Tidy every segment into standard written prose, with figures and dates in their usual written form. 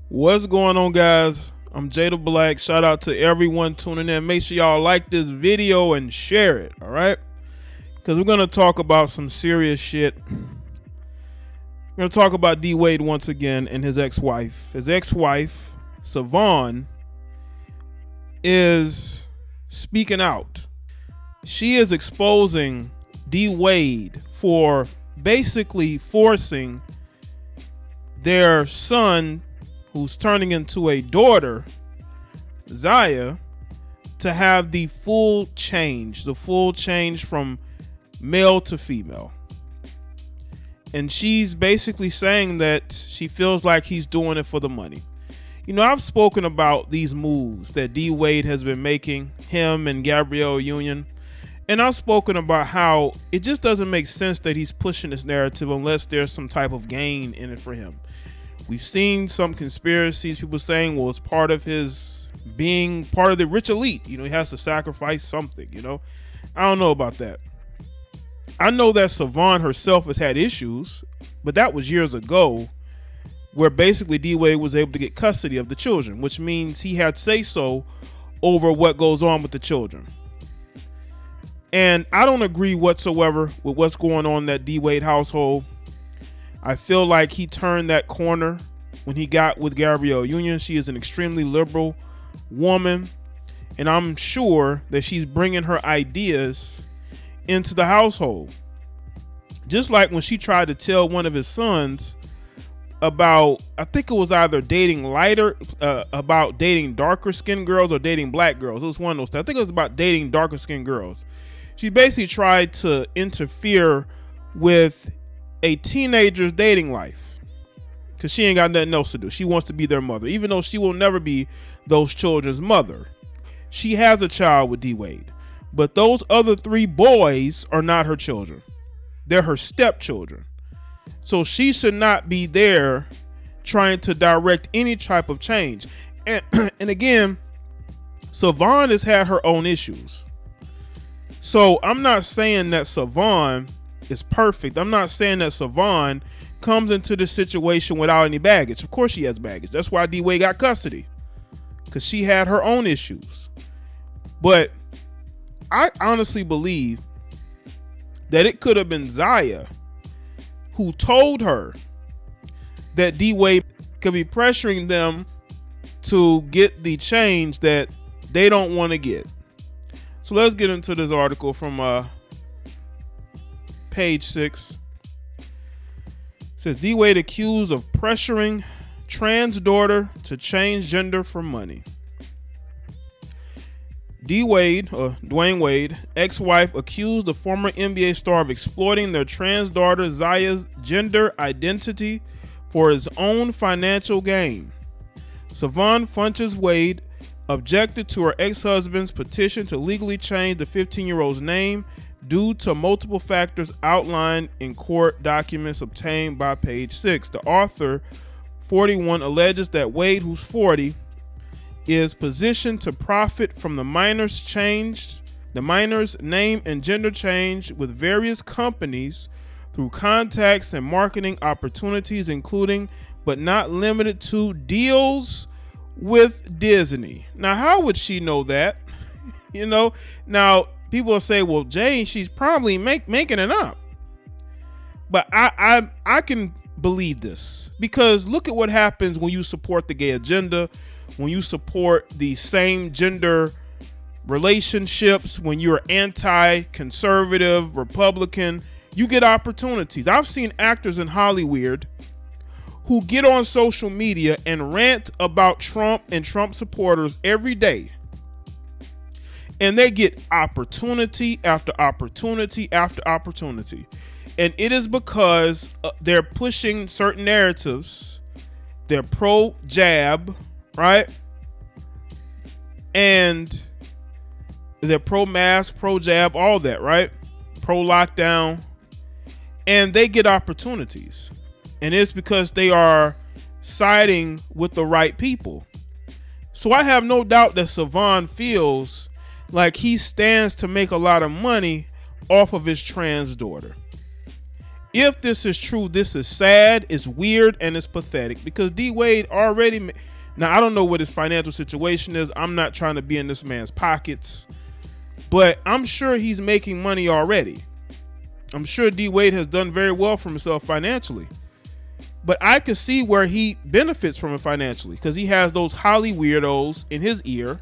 What's going on, guys? I'm Jaye the Black. Shout out to everyone tuning in. Make sure y'all like this video and share it, all right? Because we're going to talk about some serious shit. We're going to talk about D-Wade once again and his ex-wife. His ex-wife, Siovaughn, is speaking out. She is exposing D-Wade for basically forcing their son, who's turning into a daughter, Zaya, to have the full change from male to female. And she's basically saying that she feels like he's doing it for the money. You know, I've spoken about these moves that D-Wade has been making, him and Gabrielle Union. And I've spoken about how it just doesn't make sense that he's pushing this narrative unless there's some type of gain in it for him. We've seen some conspiracies, people saying, well, it's part of his being part of the rich elite. You know, he has to sacrifice something, you know. I don't know about that. I know that Siovaughn herself has had issues, but that was years ago, where basically D-Wade was able to get custody of the children, which means he had say-so over what goes on with the children. And I don't agree whatsoever with what's going on in that D-Wade household. I feel like he turned that corner when he got with Gabrielle Union. She is an extremely liberal woman, and I'm sure that she's bringing her ideas into the household. Just like when she tried to tell one of his sons about, I think it was either dating about dating darker skinned girls or dating black girls. It was one of those. I think it was about dating darker skinned girls. She basically tried to interfere with a teenager's dating life because she ain't got nothing else to do. She wants to be their mother, even though she will never be those children's mother. She has a child with D-Wade, but those other 3 boys are not her children. They're her stepchildren. So she should not be there trying to direct any type of change. And again, Siovaughn has had her own issues. So I'm not saying that Siovaughn is perfect. I'm not saying that Siovaughn comes into this situation without any baggage. Of course she has baggage. That's why D-Wade got custody, because she had her own issues. But I honestly believe that it could have been Zaya who told her that D-Wade could be pressuring them to get the change that they don't want to get. So let's get into this article from page 6. It says D-Wade accused of pressuring trans daughter to change gender for money. D-Wade, or Dwyane Wade, ex-wife, accused the former NBA star of exploiting their trans daughter Zaya's gender identity for his own financial gain. Siovaughn Funches-Wade objected to her ex-husband's petition to legally change the 15-year-old's name due to multiple factors outlined in court documents obtained by page 6. The author, 41, alleges that Wade, who's 40, is positioned to profit from the minor's name and gender change with various companies through contacts and marketing opportunities, including but not limited to deals with Disney. Now, how would she know that? You know, now people will say, well, Jaye, she's probably making it up. But I can believe this, because look at what happens when you support the gay agenda, when you support the same gender relationships, when you're anti-conservative, Republican, you get opportunities. I've seen actors in Hollywood who get on social media and rant about Trump and Trump supporters every day. And they get opportunity after opportunity after opportunity. And it is because they're pushing certain narratives. They're pro-jab, right? And they're pro-mask, pro-jab, all that, right? Pro-lockdown. And they get opportunities. And it's because they are siding with the right people. So I have no doubt that Siovaughn feels like he stands to make a lot of money off of his trans daughter. If this is true, this is sad, it's weird, and it's pathetic because D-Wade already. Now, I don't know what his financial situation is. I'm not trying to be in this man's pockets, but I'm sure he's making money already. I'm sure D-Wade has done very well for himself financially, but I could see where he benefits from it financially because he has those Holly weirdos in his ear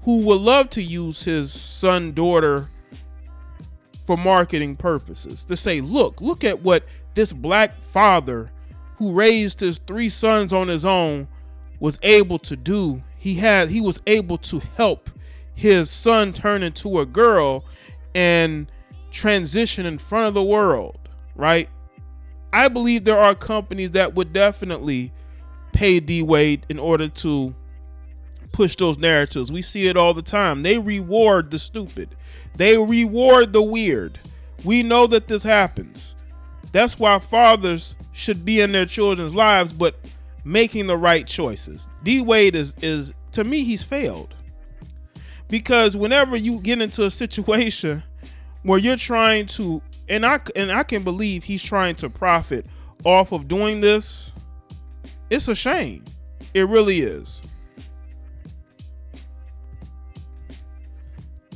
who would love to use his son, daughter for marketing purposes to say, look at what this black father who raised his 3 sons on his own was able to do. He was able to help his son turn into a girl and transition in front of the world, right? I believe there are companies that would definitely pay D-Wade in order to push those narratives. We see it all the time. They reward the stupid. They reward the weird. We know that this happens. That's why fathers should be in their children's lives, but making the right choices. D-Wade is to me, he's failed. Because whenever you get into a situation where you're trying to, and I can believe he's trying to profit off of doing this, it's a shame. It really is.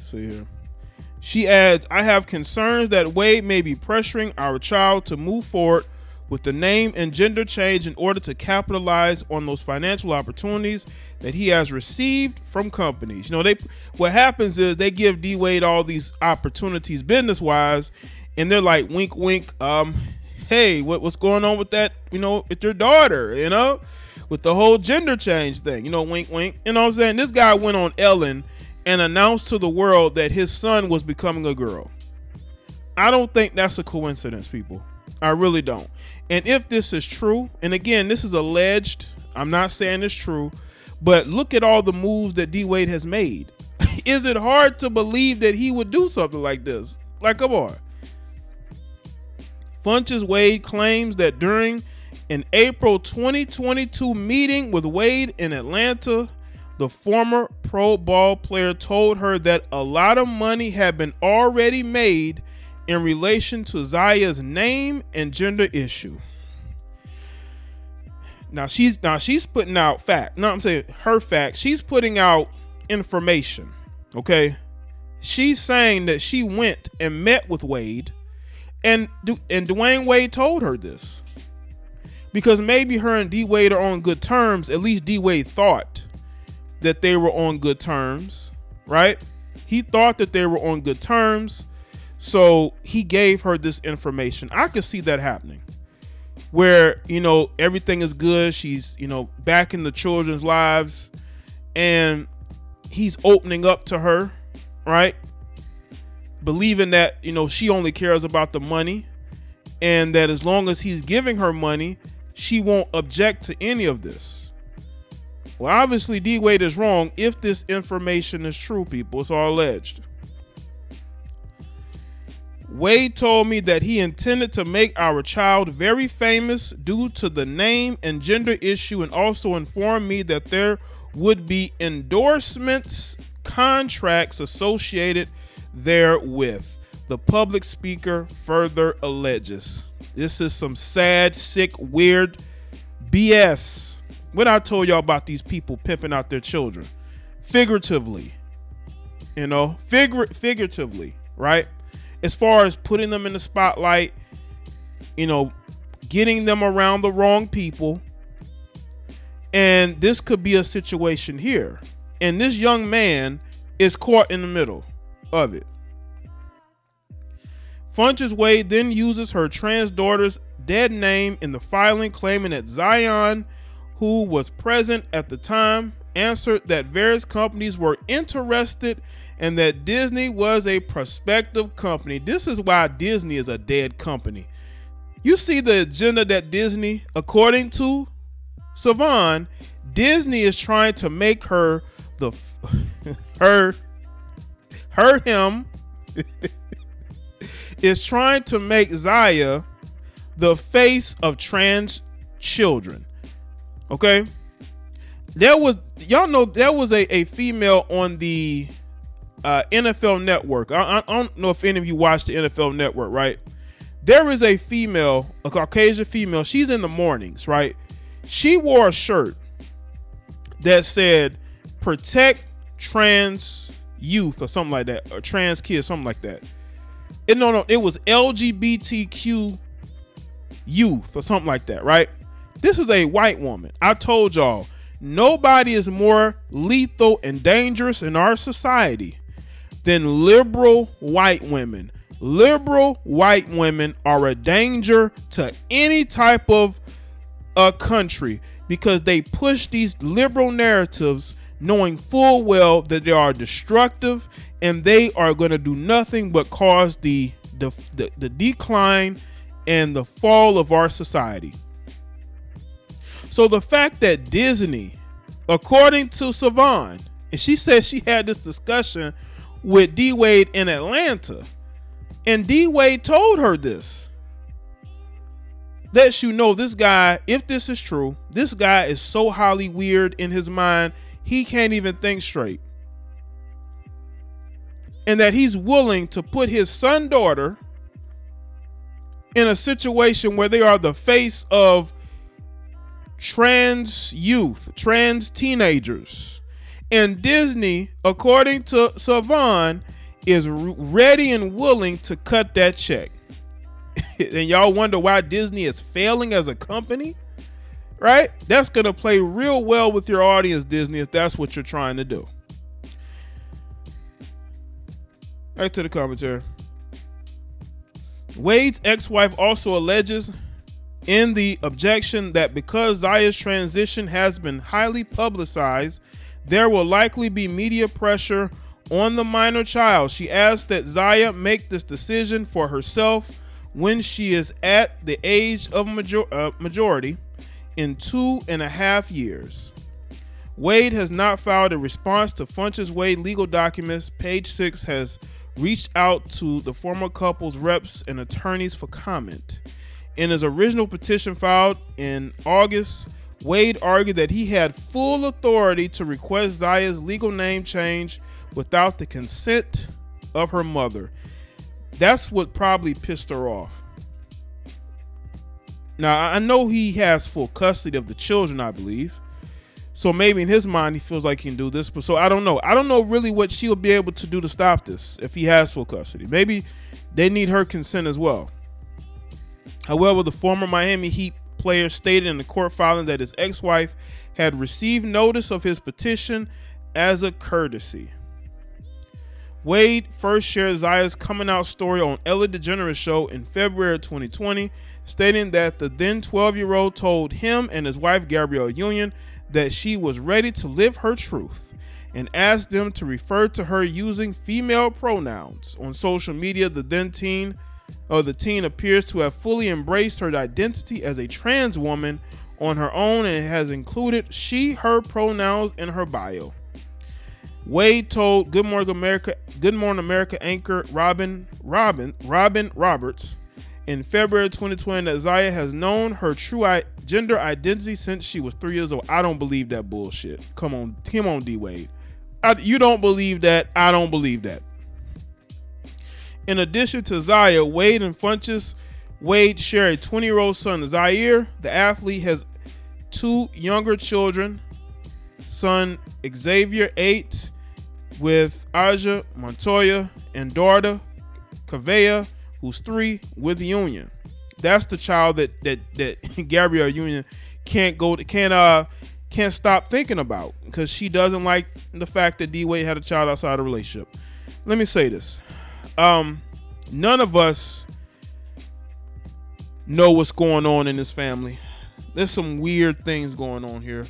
So here. She adds, I have concerns that Wade may be pressuring our child to move forward with the name and gender change in order to capitalize on those financial opportunities that he has received from companies. You know, what happens is they give D-Wade all these opportunities business-wise, and they're like, wink, wink, hey, what's going on with that, you know, with your daughter, you know, with the whole gender change thing, you know, wink, wink. You know what I'm saying? This guy went on Ellen and announced to the world that his son was becoming a girl. I don't think that's a coincidence, people. I really don't. And if this is true, and again, this is alleged, I'm not saying it's true, but look at all the moves that D-Wade has made. Is it hard to believe that he would do something like this? Like, come on. Funches-Wade claims that during an April 2022 meeting with Wade in Atlanta, the former pro ball player told her that a lot of money had been already made in relation to Zaya's name and gender issue. Now she's putting out fact. No, I'm saying her fact. She's putting out information. Okay. She's saying that she went and met with Wade, and Dwyane Wade told her this because maybe her and D-Wade are on good terms. At least D-Wade thought that they were on good terms, right? He thought that they were on good terms, so he gave her this information. I could see that happening, where, you know, everything is good. She's, you know, back in the children's lives, and he's opening up to her, right? Believing that, you know, she only cares about the money, and that as long as he's giving her money, she won't object to any of this. Well, obviously D-Wade is wrong if this information is true, people. It's all alleged. Wade told me that he intended to make our child very famous due to the name and gender issue, and also informed me that there would be endorsements, contracts associated therewith. The public speaker further alleges. This is some sad, sick, weird BS. What I told y'all about these people pimping out their children, figuratively, you know, figuratively, right? As far as putting them in the spotlight, you know, getting them around the wrong people. And this could be a situation here. And this young man is caught in the middle of it. Funches-Wade then uses her trans daughter's dead name in the filing, claiming that Zaya, who was present at the time, answered that various companies were interested and that Disney was a prospective company. This is why Disney is a dead company. You see the agenda that Disney, according to Siovaughn, Disney is trying to make her the him is trying to make Zaya the face of trans children. Okay, there was a female on the NFL Network. I don't know if any of you watch the NFL Network, right? There is a female, a Caucasian female. She's in the mornings, right? She wore a shirt that said protect trans youth or something like that, or trans kids, something like that. No, it was LGBTQ youth or something like that, right? This is a white woman. I told y'all, nobody is more lethal and dangerous in our society than liberal white women. Liberal white women are a danger to any type of country because they push these liberal narratives knowing full well that they are destructive and they are going to do nothing but cause the decline and the fall of our society. So the fact that Disney, according to Siovaughn, and she said she had this discussion with D-Wade in Atlanta, and D-Wade told her this, lets you know this guy, if this is true, this guy is so highly weird in his mind, he can't even think straight. And that he's willing to put his son, daughter in a situation where they are the face of trans youth, trans teenagers. And Disney, according to Siovaughn, is ready and willing to cut that check. And y'all wonder why Disney is failing as a company, right? That's going to play real well with your audience, Disney, if that's what you're trying to do. Back to the commentary. Wade's ex-wife also alleges in the objection that because Zaya's transition has been highly publicized, there will likely be media pressure on the minor child. She asked that Zaya make this decision for herself when she is at the age of majority in 2.5 years. Wade has not filed a response to Funches-Wade legal documents. Page 6 has reached out to the former couple's reps and attorneys for comment. In his original petition filed in August, Wade argued that he had full authority to request Zaya's legal name change without the consent of her mother. That's what probably pissed her off. Now, I know he has full custody of the children, I believe. So maybe in his mind, he feels like he can do this. But so I don't know. I don't know really what she'll be able to do to stop this if he has full custody. Maybe they need her consent as well. However, the former Miami Heat player stated in the court filing that his ex-wife had received notice of his petition as a courtesy. Wade first shared Zaya's coming out story on Ellen DeGeneres show in February 2020, stating that the then 12-year-old told him and his wife Gabrielle Union that she was ready to live her truth and asked them to refer to her using female pronouns. On social media, the teen appears to have fully embraced her identity as a trans woman on her own and has included she, her pronouns in her bio. Wade told Good Morning America anchor Robin Roberts in February 2020 that Zaya has known her true gender identity since she was 3 years old. I don't believe that bullshit. Come on, D-Wade. You don't believe that. I don't believe that. In addition to Zaya, Wade and Funches-Wade share a 20-year-old son, Zaire. The athlete has 2 younger children, son Xavier, 8, with Aja Montoya, and daughter Kavea, who's 3, with Union. That's the child that Gabrielle Union can't stop thinking about because she doesn't like the fact that D-Wade had a child outside a relationship. Let me say this. None of us know what's going on in this family. There's some weird things going on here.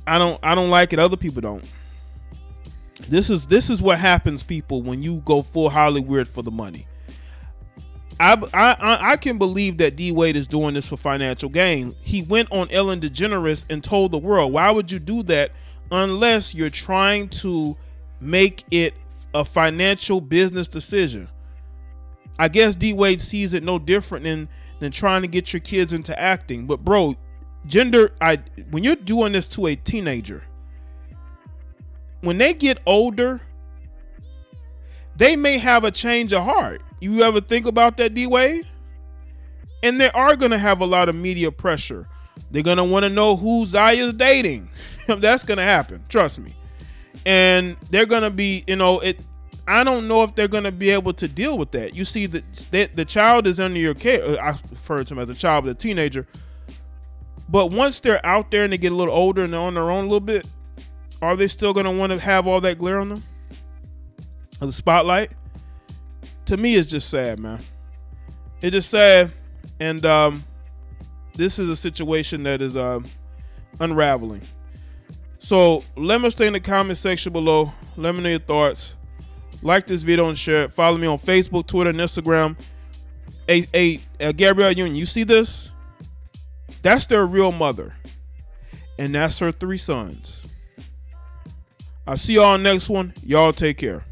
I don't like it. Other people don't. This is what happens, people, when you go full Hollywood for the money. I can believe that D-Wade is doing this for financial gain. He went on Ellen DeGeneres and told the world. Why would you do that unless you're trying to make it a financial business decision? I guess D-Wade sees it no different than trying to get your kids into acting. But bro, when you're doing this to a teenager, when they get older, they may have a change of heart. You ever think about that, D-Wade? And they are going to have a lot of media pressure. They're going to want to know who Zaya's dating. That's going to happen. Trust me. And they're going to be, I don't know if they're going to be able to deal with that. You see that the child is under your care. I refer to him as a child, but a teenager. But once they're out there and they get a little older and they're on their own a little bit, are they still going to want to have all that glare on them? The spotlight? To me, it's just sad, man. It's just sad. And this is a situation that is unraveling. So let me stay in the comment section below. Let me know your thoughts. Like this video and share it. Follow me on Facebook, Twitter, and Instagram. Gabrielle Union, you see this? That's their real mother. And that's her 3 sons. I'll see y'all next one. Y'all take care.